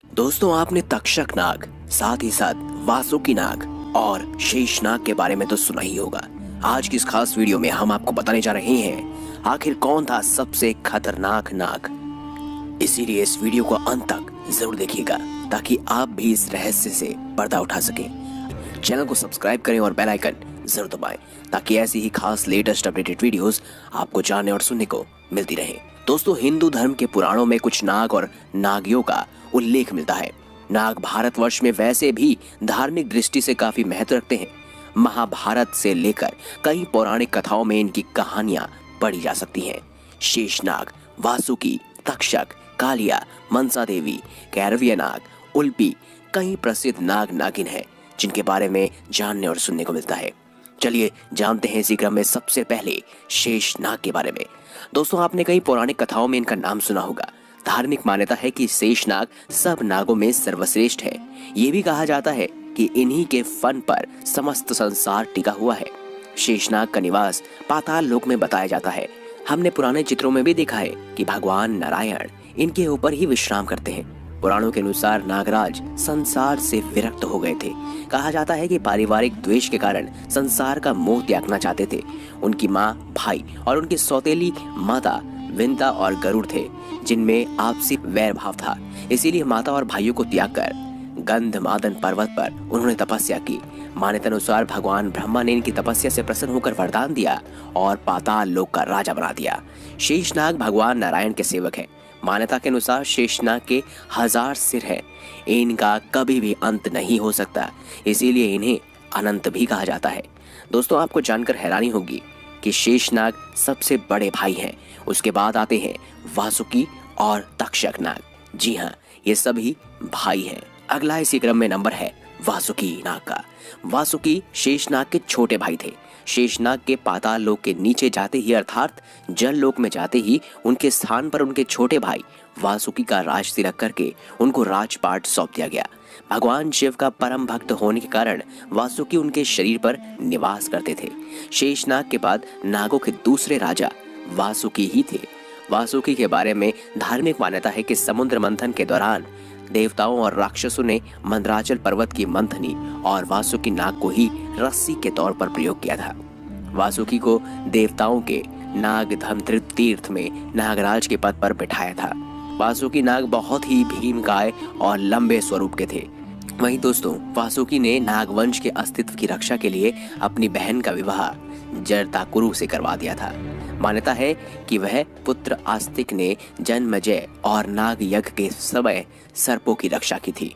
दोस्तों, आपने तक्षक नाग, साथ ही साथ वासुकी नाग और शेष नाग के बारे में तो सुना ही होगा। आज की इस खास वीडियो में हम आपको बताने जा रहे हैं आखिर कौन था सबसे खतरनाक नाग। इसीलिए इस वीडियो को अंत तक जरूर देखिएगा ताकि आप भी इस रहस्य से पर्दा उठा सकें। चैनल को सब्सक्राइब करें और बेल आइकन जरूर दबाएं ताकि ऐसी ही खास लेटेस्ट अपडेटेड वीडियोस आपको जानने और सुनने को मिलती रहे। दोस्तों, हिंदू धर्म के पुराणों में कुछ नाग और नागियों का उल्लेख मिलता है। नाग भारतवर्ष में वैसे भी धार्मिक दृष्टि से काफी महत्व रखते हैं। महाभारत से लेकर कई पौराणिक कथाओं में इनकी कहानियां पढ़ी जा सकती हैं। शेषनाग, वासुकी, तक्षक, कालिया, मनसा देवी, कैरविया नाग, उल्पी कई प्रसिद्ध नाग नागिन हैं जिनके बारे में जानने और सुनने को मिलता है। चलिए जानते हैं इसी क्रम में सबसे पहले शेषनाग के बारे में। दोस्तों, आपने कई पौराणिक कथाओं में इनका नाम सुना होगा। धार्मिक मान्यता है कि शेषनाग सब नागों में सर्वश्रेष्ठ है। ये भी कहा जाता है कि इन्हीं के फन पर समस्त संसार टिका हुआ है। शेषनाग का निवास पाताल लोक में बताया जाता है। हमने पुराने चित्रों में भी देखा है कि भगवान नारायण इनके ऊपर ही विश्राम करते हैं। पुराणों के अनुसार नागराज संसार से विरक्त हो गए थे। कहा जाता है कि पारिवारिक द्वेष के कारण संसार का मोह त्यागना चाहते थे। उनकी माँ, भाई और उनकी सौतेली माता विंता और गरुड़ थे जिनमें आपसी वैर भाव था। इसीलिए माता और भाइयों को त्याग कर गंधमादन पर्वत पर उन्होंने तपस्या की। मान्यता अनुसार भगवान ब्रह्मा ने इनकी तपस्या से प्रसन्न होकर वरदान दिया और पाताल लोक का राजा बना दिया। शेषनाग भगवान नारायण के सेवक हैं। मान्यता के अनुसार शेषनाग के 1000 सिर हैं। इनका कभी भी अंत नहीं हो सकता, इसीलिए इन्हें अनंत भी कहा जाता है। दोस्तों, आपको जानकर हैरानी होगी कि शेषनाग सबसे बड़े भाई हैं। उसके बाद आते हैं वासुकी और तक्षक नाग। जी हाँ, ये सभी भाई हैं। अगला इसी क्रम में नंबर है वासुकी नाग का। वासुकी शेषनाग के छोटे भाई थे। शेषनाग के पाताल लोक के नीचे जाते ही अर्थात जल लोक में जाते ही उनके स्थान पर उनके छोटे भाई वासुकी का राज तिलक करके उनको राजपाट सौंप दिया गया। भगवान शिव का परम भक्त होने के कारण वासुकी उनके शरीर पर निवास करते थे। शेषनाग के बाद नागों के दूसरे राजा वासुकी ही थे। वासुकी के बारे में धार्मिक मान्यता है कि समुद्र मंथन के दौरान देवताओं और राक्षसों ने मंदराचल पर्वत की मंथनी और वासुकी नाग को ही रस्सी के तौर पर प्रयोग किया था। वासुकी को देवताओं के नागधम तीर्थ में नागराज के पद पर बिठाया था। वासुकी नाग बहुत ही भीमकाय और लंबे स्वरूप के थे। वहीं दोस्तों, वासुकी ने नागवंश के अस्तित्व की रक्षा के लिए अपनी बहन का विवाह जरताकुरु से करवा दिया था। मान्यता है कि वह पुत्र आस्तिक ने जन्मजय और नाग यज्ञ के समय सर्पों की रक्षा की थी।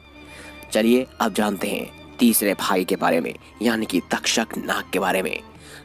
चलिए अब जानते हैं तीसरे भाई के बारे में, यानी कि तक्षक नाग के बारे में।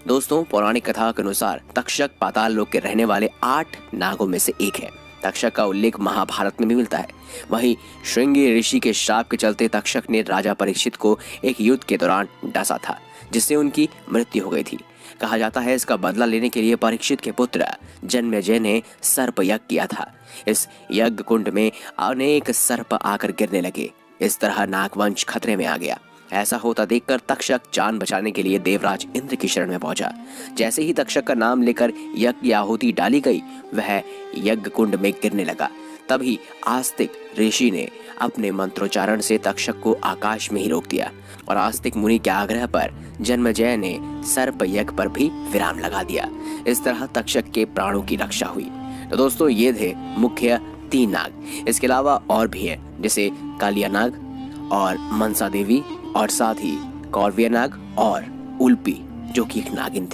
दोस्तों, पौराणिक कथा के अनुसार तक्षक पाताल लोक के रहने वाले 8 नागों में से एक है। तक्षक का उल्लेख महाभारत में भी मिलता है। वहीं श्रृंगी ऋषि के श्राप के चलते तक्षक ने राजा परीक्षित को एक युद्ध के दौरान डसा था, जिससे उनकी मृत्यु हो गई थी। कहा जाता है इसका बदला लेने के लिए परीक्षित के पुत्र जन्मेजय ने सर्प यज्ञ किया था। इस यज्ञ कुंड में अनेक सर्प आकर गिरने लगे। इस तरह नागवंश खतरे में आ गया। ऐसा होता देखकर तक्षक जान बचाने के लिए देवराज इंद्र की शरण में पहुंचा। जैसे ही तक्षक का नाम लेकर यज्ञ आहुति डाली गई, वह यज्ञ कुंड में गिरने लगा। तभी आस्तिक ऋषि ने अपने मंत्रोच्चारण से तक्षक को आकाश में ही रोक दिया और आस्तिक मुनि के आग्रह पर जन्मेजय ने सर्प यज्ञ पर भी विराम लगा दिया। इस तरह तक्षक के प्राणों की रक्षा हुई। तो दोस्तों, ये थे मुख्य 3 नाग। इसके अलावा और भी हैं, जैसे कालिया नाग और मनसा देवी और साथ ही कौरविया नाग और उल्पी, जो कि एक नागिन थी।